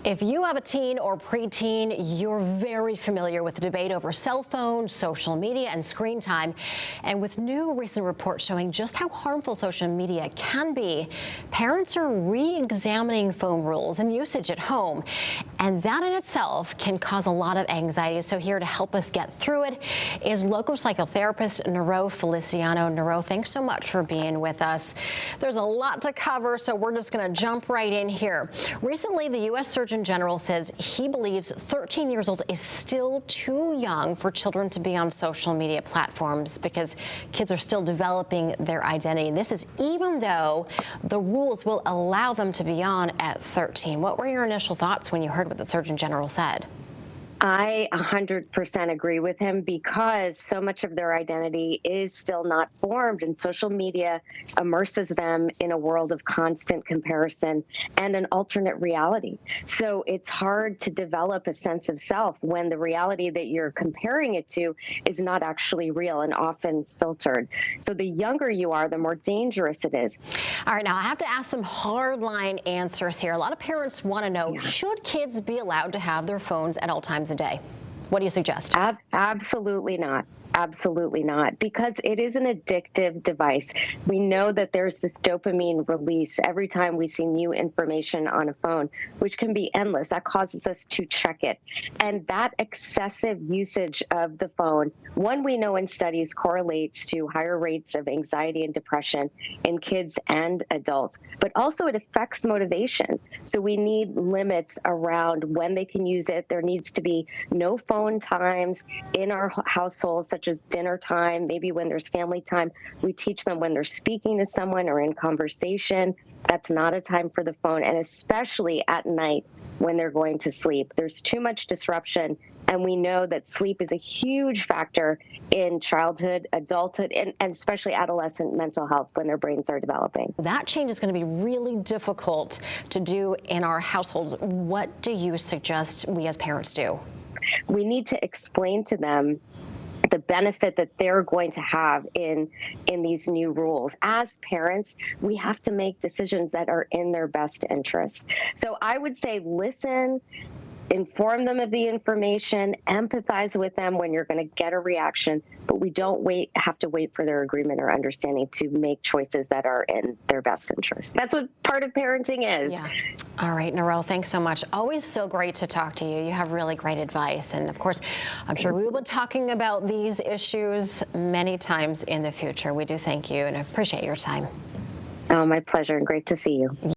If you have a teen or preteen, you're very familiar with the debate over cell phones, social media, and screen time. And with new recent reports showing just how harmful social media can be, parents are re-examining phone rules and usage at home. And that in itself can cause a lot of anxiety. So here to help us get through it is local psychotherapist Nero Feliciano. Nero, thanks so much for being with us. There's a lot to cover, so we're just going to jump right in here. Recently, the U.S. Surgeon General says he believes 13 years old is still too young for children to be on social media platforms because kids are still developing their identity. This is even though the rules will allow them to be on at 13. What were your initial thoughts when you heard what the Surgeon General said? I 100% agree with him because so much of their identity is still not formed, and social media immerses them in a world of constant comparison and an alternate reality. So it's hard to develop a sense of self when the reality that you're comparing it to is not actually real and often filtered. So the younger you are, the more dangerous it is. All right, now I have to ask some hardline answers here. A lot of parents want to know, should kids be allowed to have their phones at all times a day? What do you suggest? Absolutely not. Absolutely not, because it is an addictive device. We know that there's this dopamine release every time we see new information on a phone, which can be endless. That causes us to check it. And that excessive usage of the phone, one we know in studies correlates to higher rates of anxiety and depression in kids and adults, but also it affects motivation. So we need limits around when they can use it. There needs to be no phone times in our households, such as dinner time, maybe when there's family time. We teach them when they're speaking to someone or in conversation, that's not a time for the phone, and especially at night when they're going to sleep. There's too much disruption, and we know that sleep is a huge factor in childhood, adulthood, and especially adolescent mental health when their brains are developing. That change is going to be really difficult to do in our households. What do you suggest we as parents do? We need to explain to them the benefit that they're going to have in these new rules. As parents, we have to make decisions that are in their best interest. So I would say listen, inform them of the information, empathize with them when you're going to get a reaction, but we don't have to wait for their agreement or understanding to make choices that are in their best interest. That's what part of parenting is. Yeah. All right, Nero, thanks so much. Always so great to talk to you. You have really great advice. And of course, I'm sure we will be talking about these issues many times in the future. We do thank you and appreciate your time. Oh, my pleasure, and great to see you.